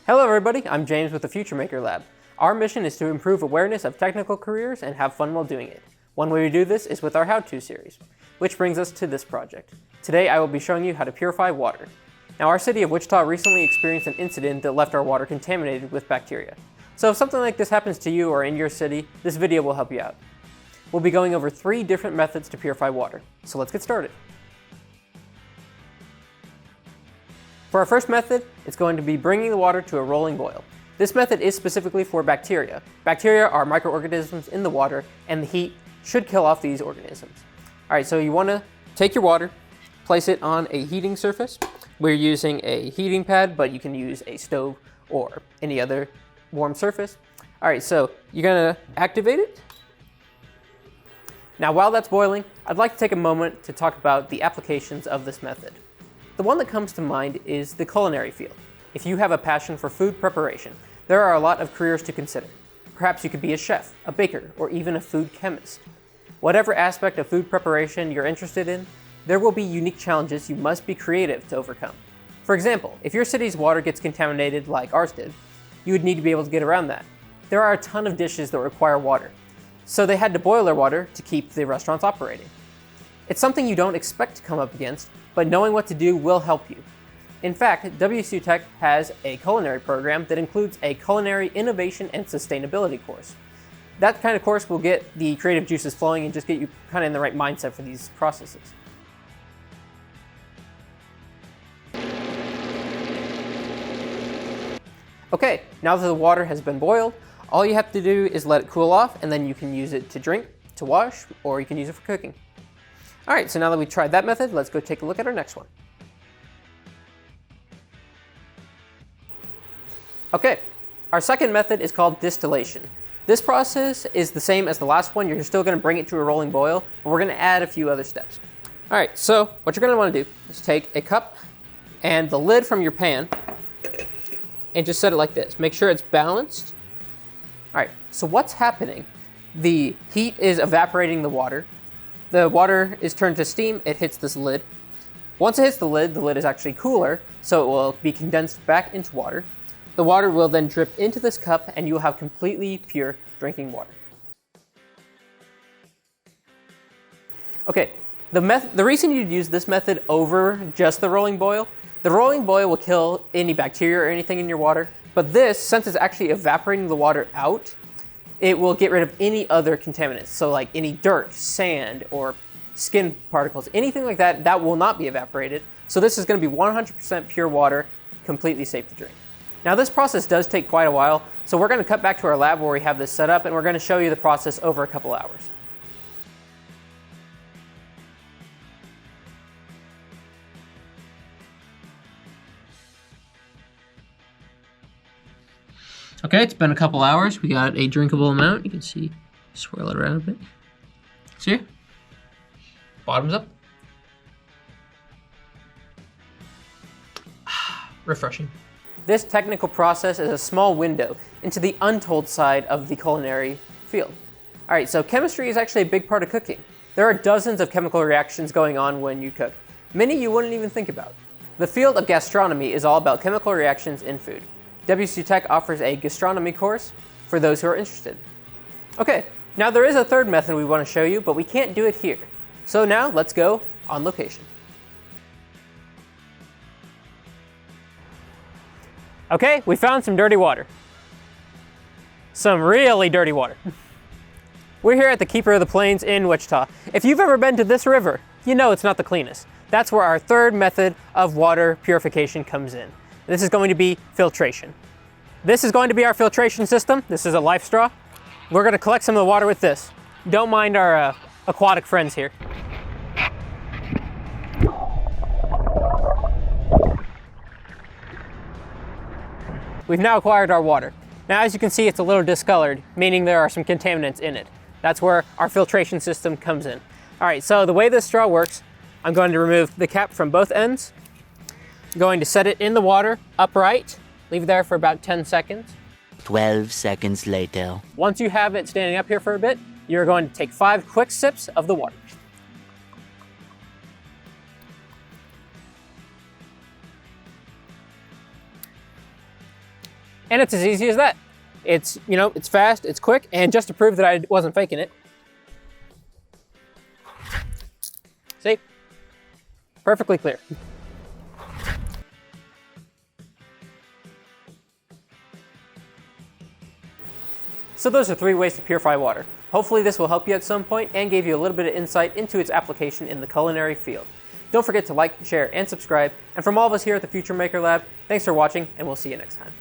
Hello everybody, I'm James with the FutureMaker Lab. Our mission is to improve awareness of technical careers and have fun while doing it. One way we do this is with our how-to series, which brings us to this project. Today I will be showing you how to purify water. Now our city of Wichita recently experienced an incident that left our water contaminated with bacteria. So if something like this happens to you or in your city, this video will help you out. We'll be going over 3 different methods to purify water. So let's get started. For our first method, it's going to be bringing the water to a rolling boil. This method is specifically for bacteria. Bacteria are microorganisms in the water, and the heat should kill off these organisms. All right, so you want to take your water, place it on a heating surface. We're using a heating pad, but you can use a stove or any other warm surface. All right, so you're going to activate it. Now, while that's boiling, I'd like to take a moment to talk about the applications of this method. The one that comes to mind is the culinary field. If you have a passion for food preparation, there are a lot of careers to consider. Perhaps you could be a chef, a baker, or even a food chemist. Whatever aspect of food preparation you're interested in, there will be unique challenges you must be creative to overcome. For example, if your city's water gets contaminated like ours did, you would need to be able to get around that. There are a ton of dishes that require water, so they had to boil their water to keep the restaurants operating. It's something you don't expect to come up against, but knowing what to do will help you. In fact, WSU Tech has a culinary program that includes a culinary innovation and sustainability course. That kind of course will get the creative juices flowing and just get you kind of in the right mindset for these processes. Okay, now that the water has been boiled, all you have to do is let it cool off, and then you can use it to drink, to wash, or you can use it for cooking. All right, so now that we've tried that method, let's go take a look at our next one. Okay, our second method is called distillation. This process is the same as the last one. You're still going to bring it to a rolling boil, but we're going to add a few other steps. All right, so what you're going to want to do is take a cup and the lid from your pan and just set it like this. Make sure it's balanced. All right, so what's happening? The heat is evaporating the water. The water is turned to steam, it hits this lid. Once it hits the lid is actually cooler, so it will be condensed back into water. The water will then drip into this cup, and you'll have completely pure drinking water. Okay, the reason you'd use this method over just the rolling boil will kill any bacteria or anything in your water, but this, since it's actually evaporating the water out, it will get rid of any other contaminants. So like any dirt, sand, or skin particles, anything like that, that will not be evaporated. So this is going to be 100% pure water, completely safe to drink. Now this process does take quite a while, so we're going to cut back to our lab where we have this set up, and we're going to show you the process over a couple hours. Okay, it's been a couple hours. We got a drinkable amount. You can see, swirl it around a bit. See? Bottoms up. Refreshing. This technical process is a small window into the untold side of the culinary field. All right, so chemistry is actually a big part of cooking. There are dozens of chemical reactions going on when you cook. Many you wouldn't even think about. The field of gastronomy is all about chemical reactions in food. WSU Tech offers a gastronomy course for those who are interested. Okay, now there is a third method we want to show you, but we can't do it here. So now let's go on location. Okay, we found some dirty water. Some really dirty water. We're here at the Keeper of the Plains in Wichita. If you've ever been to this river, you know it's not the cleanest. That's where our third method of water purification comes in. This is going to be filtration. This is going to be our filtration system. This is a LifeStraw. We're going to collect some of the water with this. Don't mind our aquatic friends here. We've now acquired our water. Now, as you can see, it's a little discolored, meaning there are some contaminants in it. That's where our filtration system comes in. All right, so the way this straw works, I'm going to remove the cap from both ends. I'm going to set it in the water upright, leave it there for about 10 seconds. 12 seconds later. Once you have it standing up here for a bit, you're going to take 5 quick sips of the water. And it's as easy as that. It's, it's fast, it's quick, and just to prove that I wasn't faking it. See? Perfectly clear. So those are 3 ways to purify water. Hopefully this will help you at some point and gave you a little bit of insight into its application in the culinary field. Don't forget to like, share, and subscribe. And from all of us here at the FutureMaker Lab, thanks for watching, and we'll see you next time.